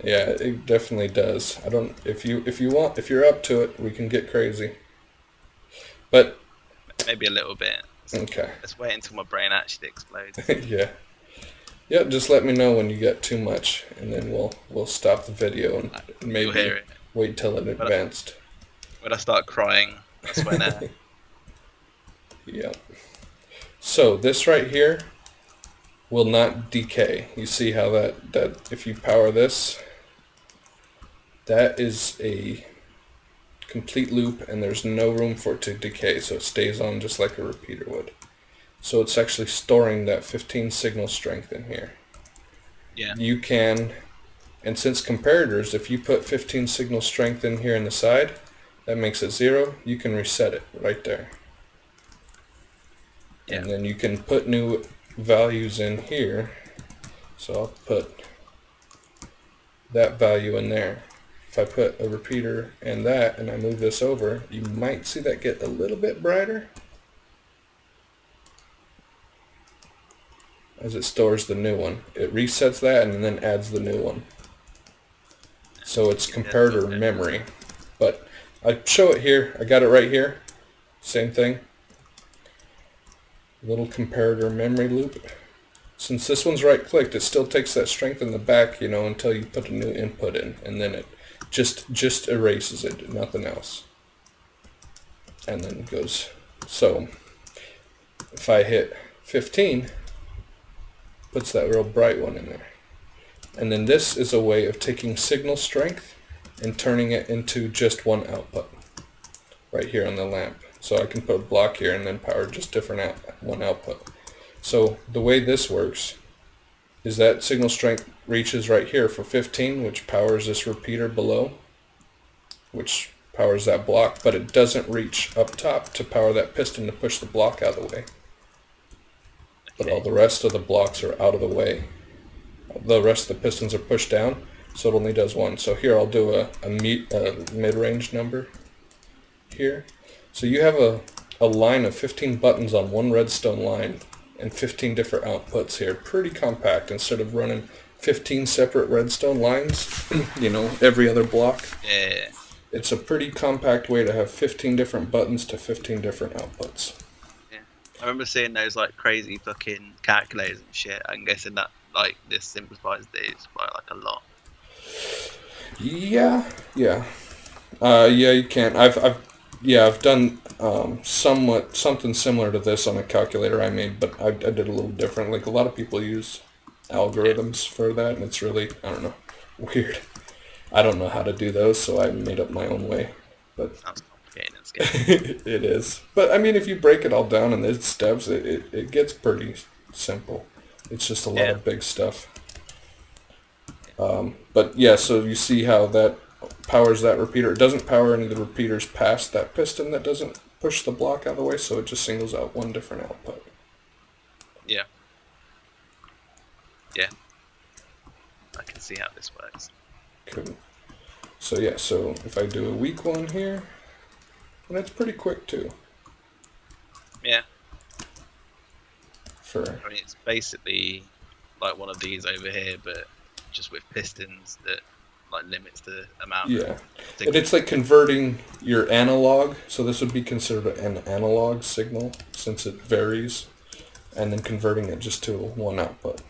Yeah, it definitely does. I don't if you're up to it, we can get crazy. But Maybe a little bit. okay. Let's wait until my brain actually explodes. Yeah. Yeah, just let me know when you get too much and then we'll stop the video and You'll hear maybe it. wait till it When I, advanced. when I start crying, that's when Yeah. So this right here will not decay. You see how that if you power this, that is a complete loop and there's no room for it to decay, so it stays on just like a repeater would. So it's actually storing that 15 signal strength in here. yeah, You can, and since comparators, if you put 15 signal strength in here in the side, that makes it 0, you can reset it right there. yeah, And then you can put new values in here. So I'll put that value in there. If I put a repeater and that and I move this over, you might see that get a little bit brighter as it stores the new one. It resets that and then adds the new one. So it's yeah. It's all comparator good. memory. But I show it here. I got it right here. Same thing. Little comparator memory loop. Since this one's right clicked, it still takes that strength in the back, until you put a new input in, and then it just erases it, nothing else. And then it goes. So if I hit 15, puts that real bright one in there. And then this is a way of taking signal strength and turning it into just one output right here on the lamp. So I can put a block here and then power just one output. So the way this works is that signal strength reaches right here for 15, which powers this repeater below, which powers that block, but it doesn't reach up top to power that piston to push the block out of the way. But all Okay. the rest of the blocks are out of the way. The rest of the pistons are pushed down, so it only does one. So here I'll do a mid-range number here. So you have a line of 15 buttons on one redstone line and 15 different outputs here. Pretty compact instead of running 15 separate redstone lines, every other block. Yeah, It's a pretty compact way to have 15 different buttons to 15 different outputs. yeah. I remember seeing those like crazy fucking calculators and shit. I'm guessing that like this simplifies these by like a lot. Yeah, yeah. Yeah, you can. I've done somewhat something similar to this on a calculator I made, but I did a little different. Like a lot of people use Yeah, algorithms for that, and it's really, I don't know, weird. I don't know how to do those, so I made up my own way. But sounds complicated and scary. it is. But I mean, if you break it all down in its steps, it gets pretty simple. It's just a lot Yeah, of big stuff. But yeah, so you see how that powers that repeater. It doesn't power any of the repeaters past that piston that doesn't push the block out of the way, so it just singles out one different output. yeah, yeah. I can see how this works. Cool. So yeah, so if I do a weak one here, and it's pretty quick too. Yeah, For I mean it's basically like one of these over here, but just with pistons that like limits the amount of yeah, and signal. it's like converting your analog. So this would be considered an analog signal since it varies, and then converting it just to one output.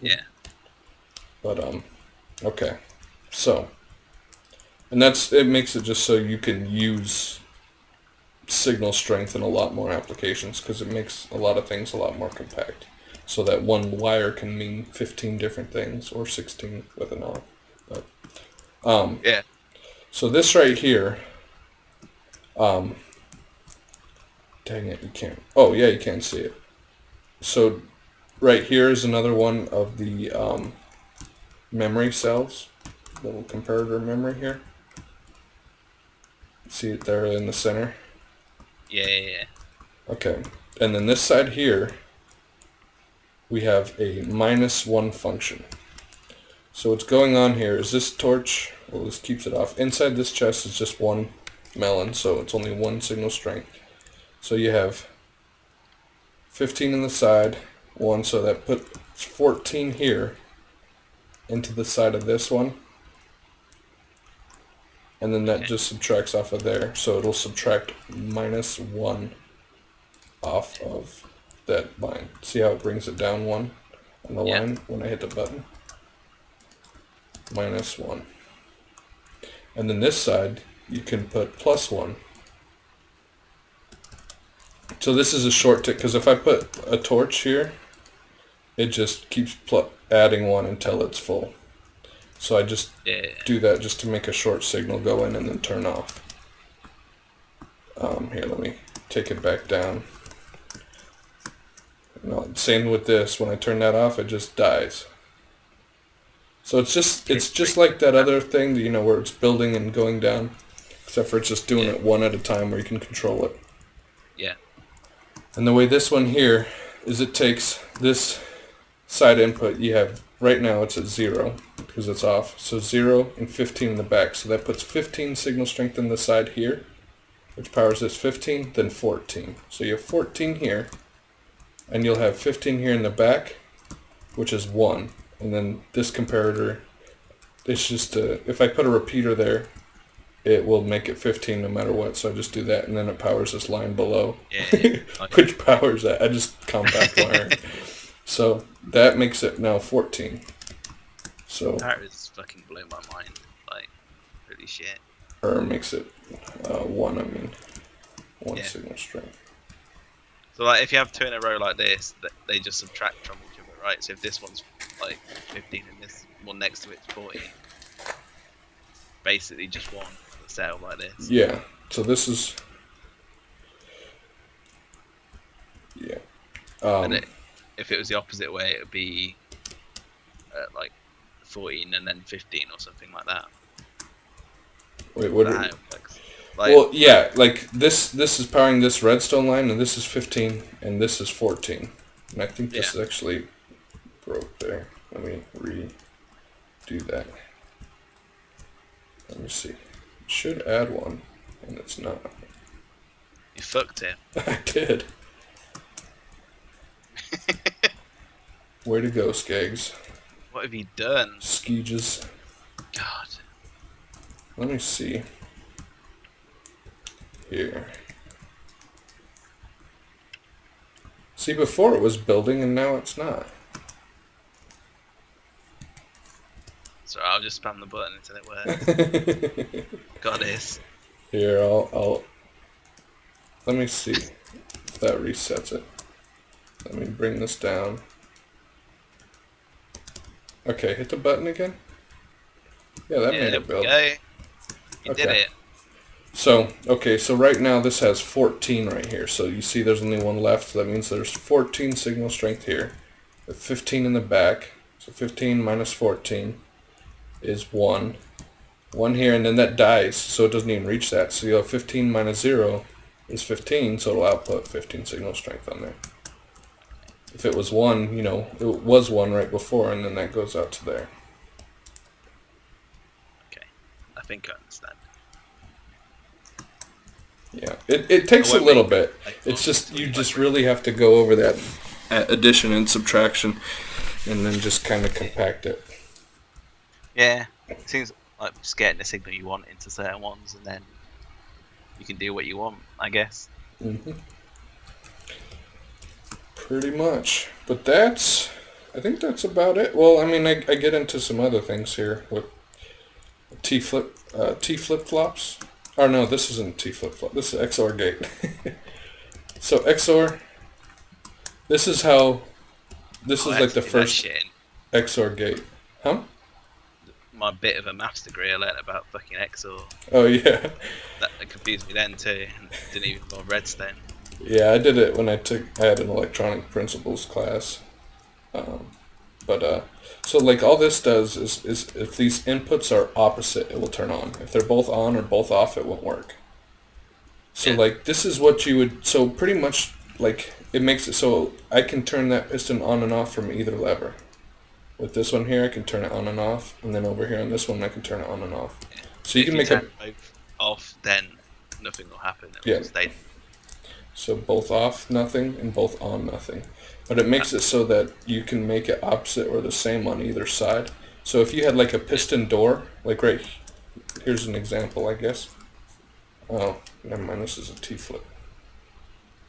Yeah, But okay, so and it makes it just so you can use signal strength in a lot more applications because it makes a lot of things a lot more compact. So that one wire can mean 15 different things or 16 with an R. But, yeah, so this right here, um, dang it, you can't. Oh yeah, you can see it. So right here is another one of the memory cells, little comparator memory here. See it there in the center. yeah, yeah. Okay, and then this side here, we have a -1 function. So what's going on here is this torch, well, this keeps it off. Inside this chest is just one melon, so it's only one signal strength. So you have 15 in the side, one, so that puts 14 here. into the side of this one. And then that Okay. just subtracts off of there. So it'll subtract -1 off of that line. See how it brings it down 1 on the Yeah. line when I hit the button? -1. And then this side, you can put +1. So this is a short tick, because if I put a torch here, it just keeps adding 1 until it's full. So I just Yeah. do that just to make a short signal go in and then turn off. Here, let me take it back down. No, same with this. When I turn that off, it just dies. So it's just like that other thing, you know, where it's building and going down, except for it's just doing it one at a time where you can control it. Yeah. And the way this one here is, it takes this side input you have right now, it's at 0 because it's off. So 0 and 15 in the back. So that puts 15 signal strength in the side here, which powers this 15, then 14. So you have 14 here, and you'll have 15 here in the back, which is 1. And then this comparator, it's just if I put a repeater there, it will make it 15 no matter what. So I just do that, and then it powers this line below, Yeah. which powers that. I just compact wire. So that makes it now 14. So Comparators fucking blew my mind. Like, holy shit. or makes it 1. I mean, 1 Yeah. signal strength. So like, if you have 2 in a row like this, they just subtract from each other, right? So if this one's like 15 and this one next to it's 14, basically just one setup like this. Yeah. So this is. Yeah. And if it was the opposite way, it would be like 14 and then 15 or something like that. Wait, what? Like, Well, yeah, like this is powering this redstone line, and this is 15, and this is 14. And I think this is actually broke there. Let me redo that. Let me see. It should add 1, and it's not. You fucked him. I did. Way to go, Skeggs. What have you done? Skeggs. God. Let me see. Here. See, before it was building, and now it's not. So I'll just spam the button until it works. Got this. Here, I'll. Let me see if that resets it. Let me bring this down. Okay, hit the button again. Yeah, that made it build. There we go. You did Okay. it. So, okay, so right now this has 14 right here. So you see there's only 1 left. So that means there's 14 signal strength here. With 15 in the back. So 15 minus 14 is 1. 1 here, and then that dies. So it doesn't even reach that. So you have 15 minus 0 is 15. So it'll output 15 signal strength on there. If it was 1, you know, it was 1 right before, and then that goes out to there. Okay. I think I understand. Yeah, it takes a little bit. It's just, you just really have to go over that addition and subtraction, and then just kind of compact it. Yeah. It seems like just getting the signal you want into certain ones, and then you can do what you want, I guess. Mm-hmm. Pretty much. But I think that's about it. Well, I mean, I get into some other things here with T flip-flops. Oh no, this isn't T flip-flop. This is XOR gate. So XOR, this is like the first XOR gate. Huh? My bit of a maths degree I learned about fucking XOR. Oh yeah. That confused me then too, and didn't even involve Redstone. Yeah, I did it when I had an electronic principles class. So like all this does is if these inputs are opposite, it will turn on. If they're both on or both off, it won't work. So like this is what you would, so pretty much like it makes it so I can turn that piston on and off from either lever. With this one here, I can turn it on and off, and then over here on this one, I can turn it on and off. So you can make turn both off, then nothing will happen. It will stay. So both off, nothing, and both on, nothing. But it makes it so that you can make it opposite or the same on either side. So if you had like a piston door, like right here's an example, I guess. Oh, never mind. This is a T-flip.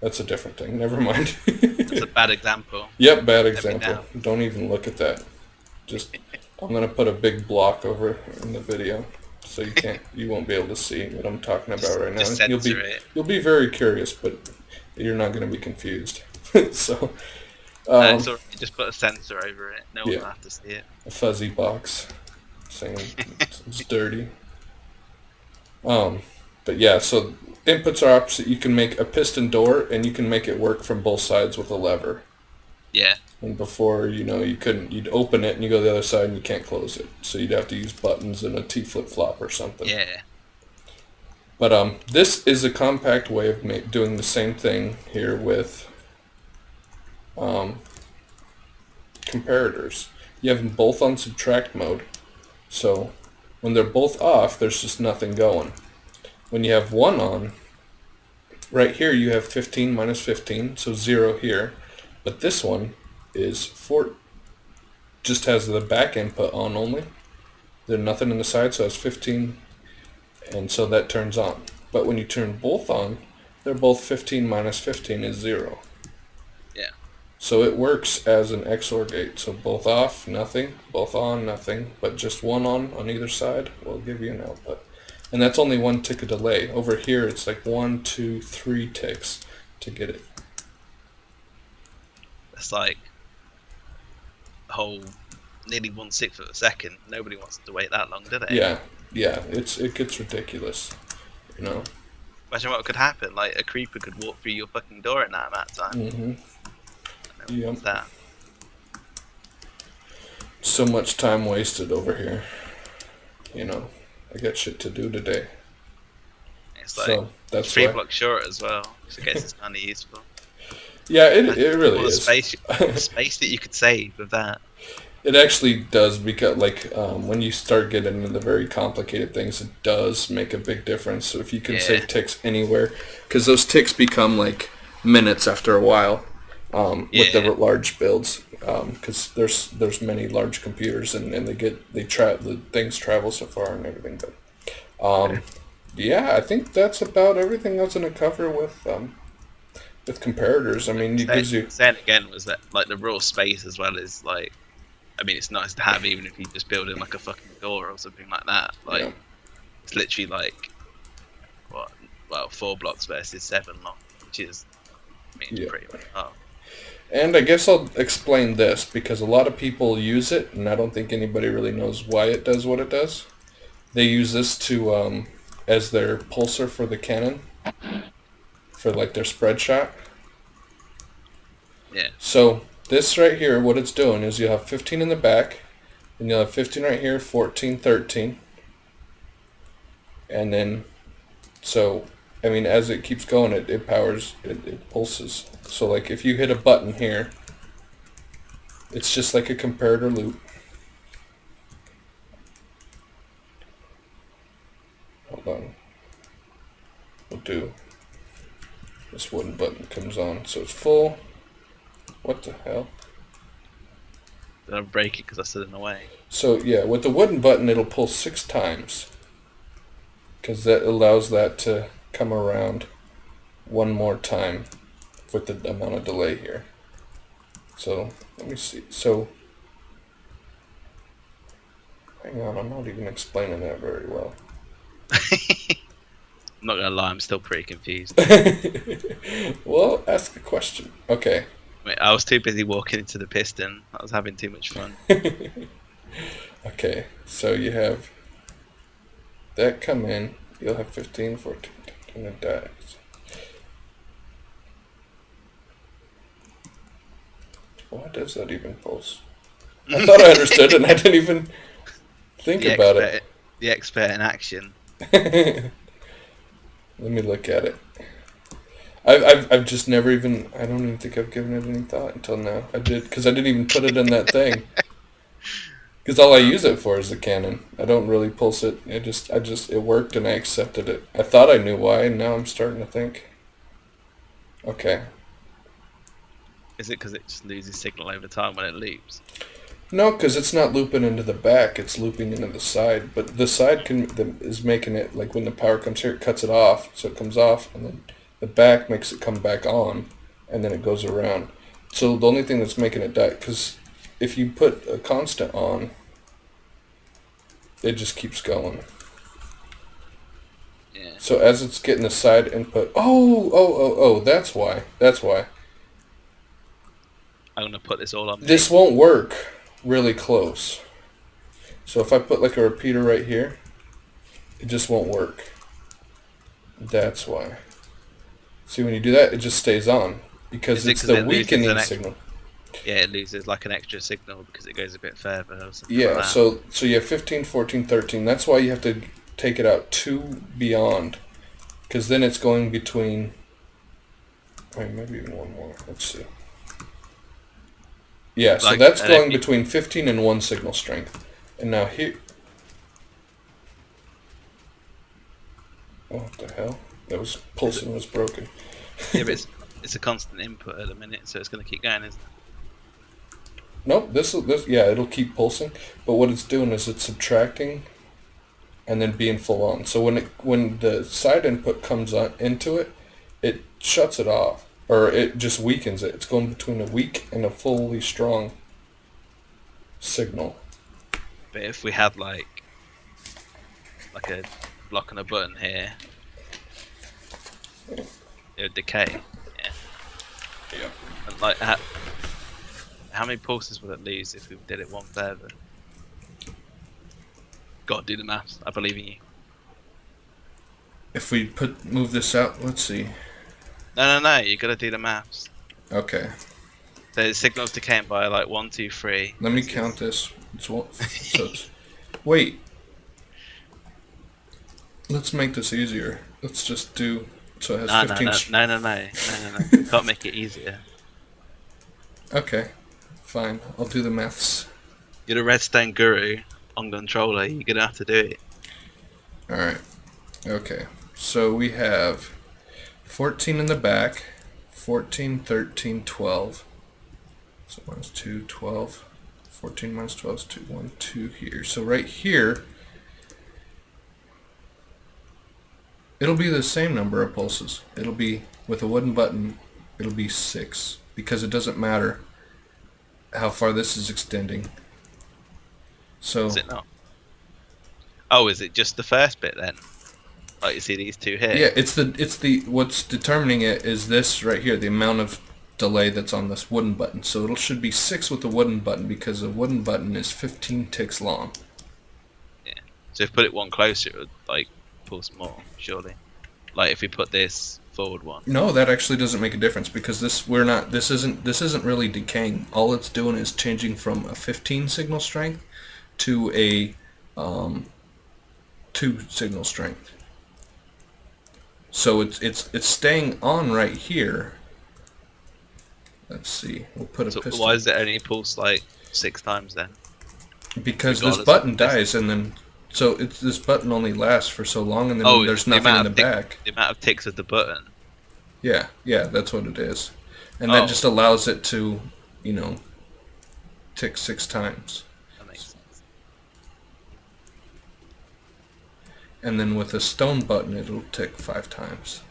That's a different thing. Never mind. That's a bad example. Yep, bad Let me example. down. Don't even look at that. Just, I'm gonna put a big block over in the video, so you won't be able to see what I'm talking about right now. Just censor it. You'll be very curious, but you're not gonna be confused. So, No, it's alright. Just put a sensor over it. No one yeah. will have to see it. A fuzzy box saying it's dirty. But yeah, so inputs are opposite. You can make a piston door, and you can make it work from both sides with a lever. Yeah. And before, you couldn't. You'd open it, and you go to the other side, and you can't close it. So you'd have to use buttons and a T flip-flop or something. Yeah. But this is a compact way of doing the same thing here with comparators. You have them both on subtract mode, so when they're both off, there's just nothing going. When you have one on, right here you have 15 minus 15, so 0 here. But this one is just has the back input on only. There's nothing in the side, so it's 15, and so that turns on. But when you turn both on, they're both 15 minus 15 is 0. Yeah. So it works as an XOR gate. So both off, nothing. Both on, nothing. But just one on either side will give you an output. And that's only 1 tick of delay. Over here, it's like 1, 2, 3 ticks to get it. It's like a whole nearly 1/6 of a second. Nobody wants to wait that long, do they? Yeah. It gets ridiculous. Imagine what could happen. Like a creeper could walk through your fucking door in that amount of time. Mm-hmm. Yep. What's that? So much time wasted over here. I got shit to do today. It's like So that's 3 why. blocks short as well. So I guess it's kind of useful. Yeah, it really All the is. space that you could save with that. It actually does, because when you start getting into the very complicated things, it does make a big difference. So if you can save ticks anywhere, because those ticks become like minutes after a while with the large builds, because there's many large computers and the things travel so far and everything. But yeah, I think that's about everything I was going to cover with comparators. I mean, it gives you. Saying again was that like the raw space as well is like. I mean, it's nice to have even if you just build in like a fucking door or something like that. Like, it's literally like, 4 blocks versus 7 long, which is, pretty much half. And I guess I'll explain this, because a lot of people use it, and I don't think anybody really knows why it does what it does. They use this to, as their pulsar for the cannon, for like their spread shot. Yeah. So this right here, what it's doing is you'll have 15 in the back, and you'll have 15 right here, 14, 13. And then, as it keeps going, it powers, it pulses. So like if you hit a button here, it's just like a comparator loop. Hold on. We'll do, this wooden button comes on, so it's full. What the hell? Did I break it because I stood in the way? So yeah, with the wooden button, it'll pull 6 times, because that allows that to come around one more time with the amount of delay here. So let me see. So hang on, I'm not even explaining that very well. I'm not gonna lie, I'm still pretty confused. Well, ask a question. Okay. Wait, I was too busy walking into the piston. I was having too much fun. Okay, so you have that come in. You'll have 15, 14, 15, and dies. Why does that even pulse? I thought I understood it, and I didn't even think about it. The expert in action. Let me look at it. I've just never even. I don't even think I've given it any thought until now. I did, because I didn't even put it in that thing. Because all I use it for is the cannon. I don't really pulse it. It worked and I accepted it. I thought I knew why, and now I'm starting to think. Okay. Is it because it just loses signal over time when it loops? No, because it's not looping into the back; it's looping into the side. But the side is making it like when the power comes here, it cuts it off, so it comes off, and then the back makes it come back on, and then it goes around. So the only thing that's making it die, because if you put a constant on, it just keeps going. Yeah. So as it's getting the side input, that's why. That's why. I'm gonna put this all on me. This won't work really close. So if I put like a repeater right here, it just won't work. That's why. See, when you do that, it just stays on because Is it it's 'cause the it loses weakening signal. Yeah, it loses like an extra signal because it goes a bit further or something Yeah, like that. so you have 15, 14, 13. That's why you have to take it out 2 beyond, because then it's going between. Wait, maybe even one more. Let's see. Yeah, so Like, that's and if going you- between 15 and 1 signal strength. And now here. Oh, what the hell? That was pulsing was broken. Yeah, but it's a constant input at the minute, so it's gonna keep going, isn't it? Nope, yeah, it'll keep pulsing, but what it's doing is it's subtracting and then being full on. So when the side input comes on into it, it shuts it off or it just weakens it. It's going between a weak and a fully strong signal. But if we had like a block and a button here, it would decay. Yeah. Yeah. And like how many pulses would it lose if we did it one further? Gotta do the maths. I believe in you. If we move this out, let's see. No. You gotta do the maths. Okay. So the signal's decaying by like 1, 2, 3. Let me count this. Wait. Let's make this easier. Let's just do so it has 15. No. Can't make it easier. Okay. Fine. I'll do the maths. You're the Redstone guru on Gontroller. You're gonna have to do it. All right. Okay. So we have 14 in the back, 14, 13, 12. So minus 2, 12. 14 minus 12 is 2, 1, 2 here. So right here, it'll be the same number of pulses. It'll be, with a wooden button, it'll be 6. Because it doesn't matter how far this is extending. So Is it not? Oh, is it just the first bit then? Like you see these two here? yeah, it's the what's determining it is this right here, the amount of delay that's on this wooden button. So it should be 6 with the wooden button because a wooden button is 15 ticks long. Yeah. So if we put it one closer, it would like pulse more, surely. Like if we put this forward one. No, that actually doesn't make a difference because this isn't really decaying. All it's doing is changing from a 15 signal strength to a 2 signal strength. So it's staying on right here. Let's see. We'll put a So piston. why does it only pulse like 6 times then? Because this button dies and then this button only lasts for so long and then there's nothing in the back. The amount of ticks of the button. Yeah, that's what it is. And that just allows it to, tick 6 times. That makes sense. And then with a stone button, it'll tick 5 times.